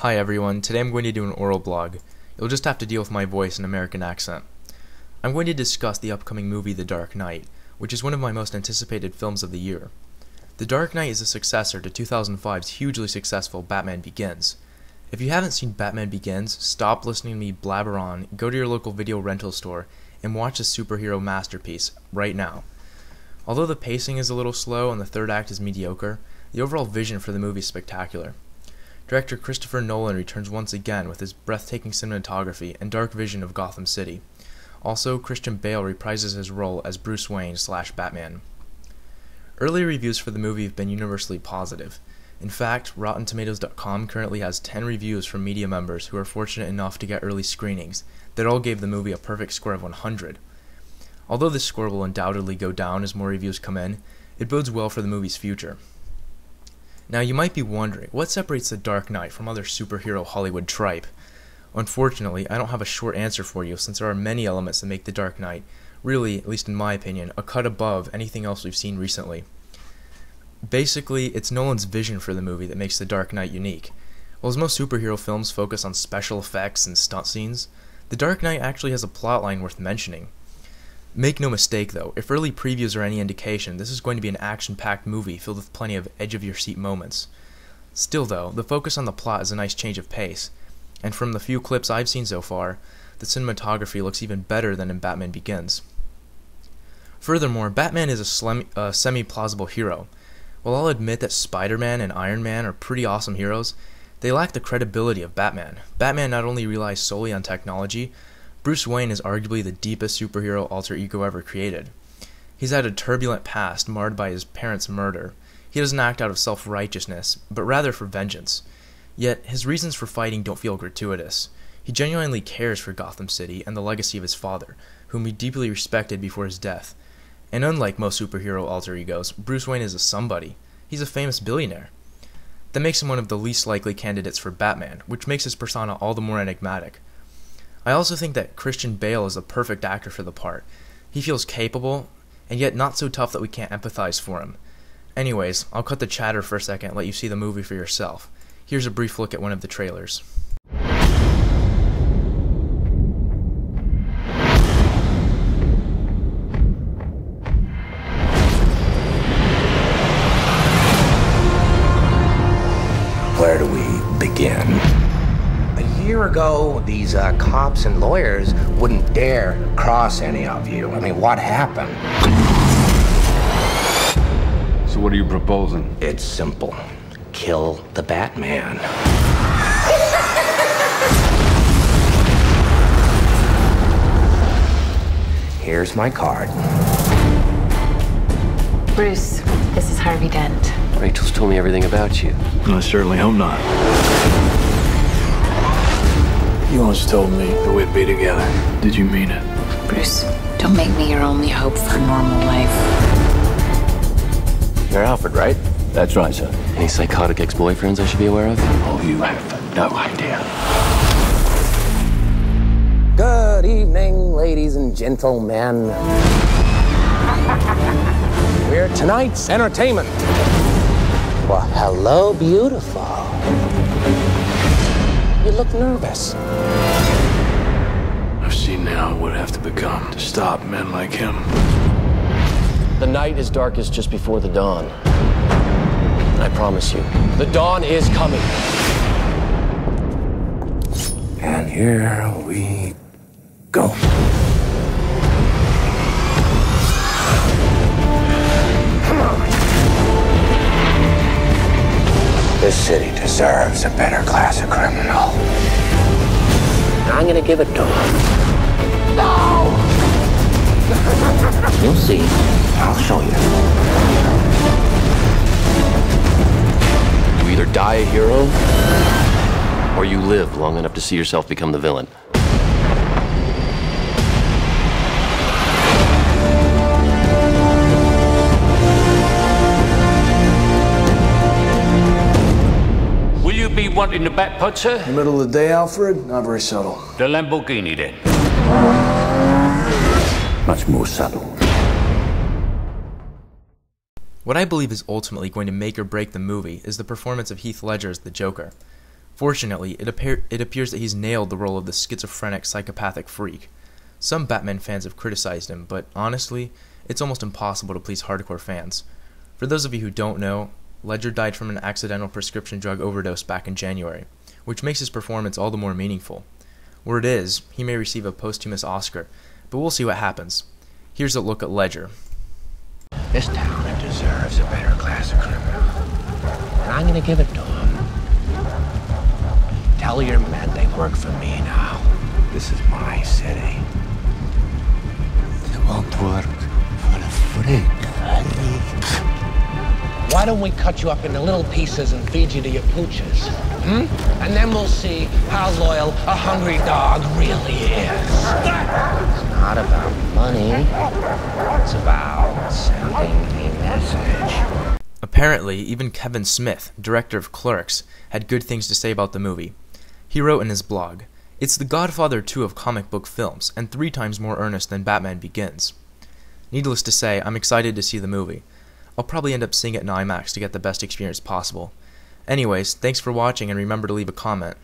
Hi everyone, today I'm going to do an oral blog. You'll just have to deal with my voice and American accent. I'm going to discuss the upcoming movie The Dark Knight, which is one of my most anticipated films of the year. The Dark Knight is a successor to 2005's hugely successful Batman Begins. If you haven't seen Batman Begins, stop listening to me blabber on, go to your local video rental store, and watch this superhero masterpiece right now. Although the pacing is a little slow and the third act is mediocre, the overall vision for the movie is spectacular. Director Christopher Nolan returns once again with his breathtaking cinematography and dark vision of Gotham City. Also, Christian Bale reprises his role as Bruce Wayne/Batman. Early reviews for the movie have been universally positive. In fact, RottenTomatoes.com currently has 10 reviews from media members who are fortunate enough to get early screenings that all gave the movie a perfect score of 100. Although this score will undoubtedly go down as more reviews come in, it bodes well for the movie's future. Now you might be wondering, what separates The Dark Knight from other superhero Hollywood tripe? Unfortunately, I don't have a short answer for you since there are many elements that make The Dark Knight, really, at least in my opinion, a cut above anything else we've seen recently. Basically, it's Nolan's vision for the movie that makes The Dark Knight unique. While most superhero films focus on special effects and stunt scenes, The Dark Knight actually has a plotline worth mentioning. Make no mistake though, if early previews are any indication, this is going to be an action-packed movie filled with plenty of edge-of-your-seat moments. Still though, the focus on the plot is a nice change of pace, and from the few clips I've seen so far, the cinematography looks even better than in Batman Begins. Furthermore, Batman is a semi-plausible hero. While I'll admit that Spider-Man and Iron Man are pretty awesome heroes, they lack the credibility of Batman. Batman not only relies solely on technology, Bruce Wayne is arguably the deepest superhero alter ego ever created. He's had a turbulent past marred by his parents' murder. He doesn't act out of self-righteousness, but rather for vengeance. Yet, his reasons for fighting don't feel gratuitous. He genuinely cares for Gotham City and the legacy of his father, whom he deeply respected before his death. And unlike most superhero alter egos, Bruce Wayne is a somebody. He's a famous billionaire. That makes him one of the least likely candidates for Batman, which makes his persona all the more enigmatic. I also think that Christian Bale is the perfect actor for the part. He feels capable, and yet not so tough that we can't empathize for him. Anyways, I'll cut the chatter for a second and let you see the movie for yourself. Here's a brief look at one of the trailers. Where do we begin? A year ago, these cops and lawyers wouldn't dare cross any of you. I mean, what happened? So what are you proposing? It's simple. Kill the Batman. Here's my card. Bruce, this is Harvey Dent. Rachel's told me everything about you. I certainly hope not. You once told me that we'd be together. Did you mean it? Bruce, don't make me your only hope for normal life. You're Alfred, right? That's right, sir. Any psychotic ex-boyfriends I should be aware of? Oh, you have no idea. Good evening, ladies and gentlemen. We're tonight's entertainment. Well, hello, beautiful. You look nervous. I've seen now it would have to become to stop men like him. The night is darkest just before the dawn. I promise you, the dawn is coming. And here we go. This city deserves a better class of criminal. I'm gonna give it to him. No! You'll see. I'll show you. You either die a hero, or you live long enough to see yourself become the villain. Be wanting the back pod, sir? In the middle of the day, Alfred? Not very subtle. The Lamborghini, then. Much more subtle. What I believe is ultimately going to make or break the movie is the performance of Heath Ledger as the Joker. Fortunately, it appears that he's nailed the role of the schizophrenic psychopathic freak. Some Batman fans have criticized him, but honestly, it's almost impossible to please hardcore fans. For those of you who don't know, Ledger died from an accidental prescription drug overdose back in January, which makes his performance all the more meaningful. Word is, he may receive a posthumous Oscar, but we'll see what happens. Here's a look at Ledger. This town deserves a better class of criminal, and I'm gonna give it to him. Tell your men they work for me now. This is my city. They won't work for a freak. Why don't we cut you up into little pieces and feed you to your pooches? And then we'll see how loyal a hungry dog really is. It's not about money. It's about sending a message. Apparently, even Kevin Smith, director of Clerks, had good things to say about the movie. He wrote in his blog, "It's The Godfather 2 of comic book films, and 3 times more earnest than Batman Begins." Needless to say, I'm excited to see the movie. I'll probably end up seeing it in IMAX to get the best experience possible. Anyways, thanks for watching and remember to leave a comment.